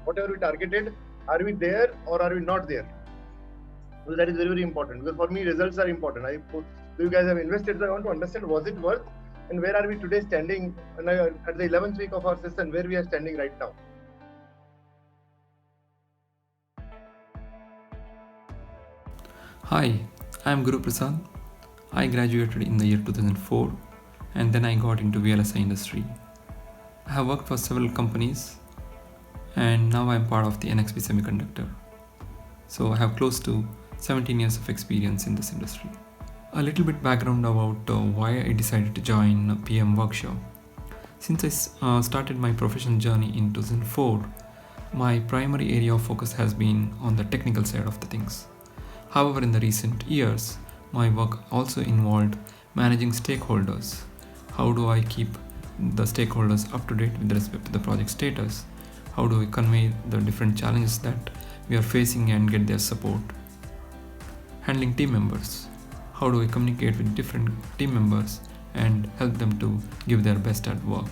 whatever we targeted, are we there or are we not there? Because that is very, very important. Because for me, results are important. You guys have invested, so I want to understand, was it worth, and where are we today standing at the 11th week of our session, where we are standing right now. Hi, I am Guruprasad. I graduated in the year 2004 and then I got into VLSI industry. I have worked for several companies and now I am part of the NXP Semiconductor. So I have close to 17 years of experience in this industry. A little bit background about why I decided to join a PM workshop. Since I started my professional journey in 2004, my primary area of focus has been on the technical side of the things. However, in the recent years, my work also involved managing stakeholders. How do I keep the stakeholders up to date with respect to the project status? How do I convey the different challenges that we are facing and get their support? Handling team members. How do I communicate with different team members and help them to give their best at work?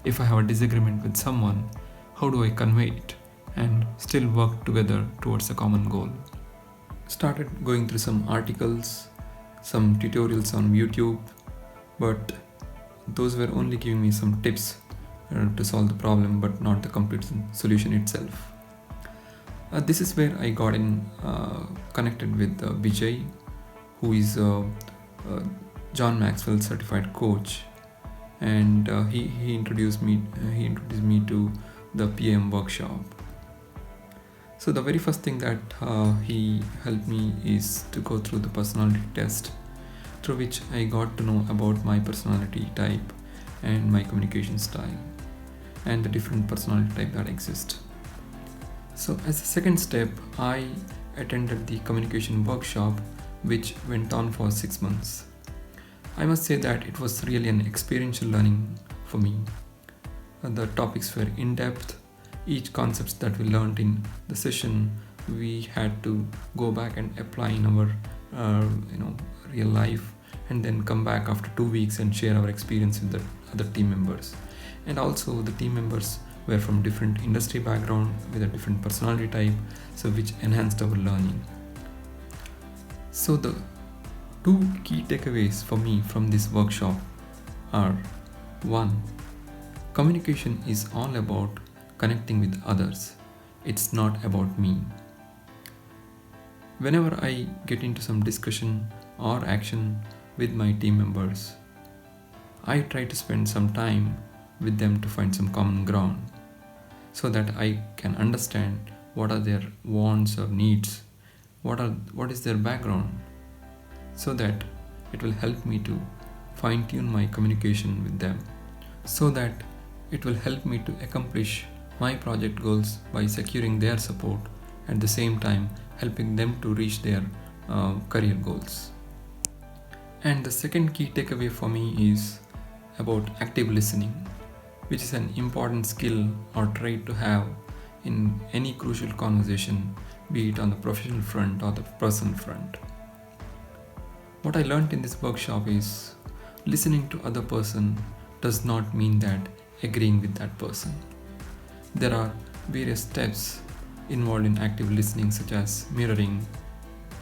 If I have a disagreement with someone, how do I convey it and still work together towards a common goal? Started going through some articles, some tutorials on YouTube, but those were only giving me some tips to solve the problem, but not the complete solution itself. This is where I got in connected with Vijay, who is John Maxwell certified coach, and he introduced me to the PM workshop. So the very first thing that he helped me is to go through the personality test, through which I got to know about my personality type and my communication style and the different personality type that exist. So as a second step, I attended the communication workshop, which went on for 6 months. I must say that it was really an experiential learning for me. The topics were in-depth. Each concepts that we learned in the session, we had to go back and apply in our real life, and then come back after 2 weeks and share our experience with the other team members. And also the team members were from different industry background with a different personality type, so which enhanced our learning. So the two key takeaways for me from this workshop are: 1. Communication is all about connecting with others. It's not about me. Whenever I get into some discussion or action with my team members, I try to spend some time with them to find some common ground so that I can understand what are their wants or needs, what is their background, so that it will help me to fine-tune my communication with them, so that it will help me to accomplish my project goals by securing their support, at the same time helping them to reach their career goals. And the second key takeaway for me is about active listening, which is an important skill or trait to have in any crucial conversation, be it on the professional front or the personal front. What I learned in this workshop is listening to other person does not mean that agreeing with that person. There are various steps involved in active listening, such as mirroring,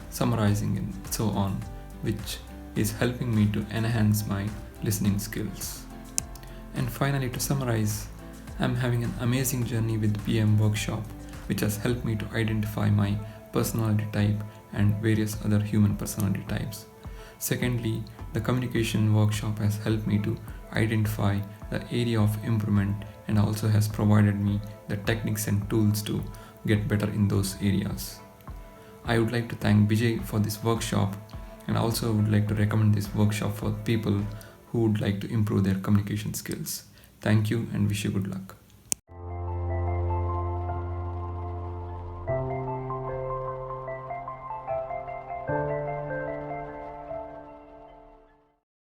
summarizing, and so on, which is helping me to enhance my listening skills. And finally, to summarize, I'm having an amazing journey with PM workshop, which has helped me to identify my personality type and various other human personality types. Secondly, the communication workshop has helped me to identify the area of improvement and also has provided me the techniques and tools to get better in those areas. I would like to thank Vijay for this workshop, and also would like to recommend this workshop for people who would like to improve their communication skills. Thank you and wish you good luck.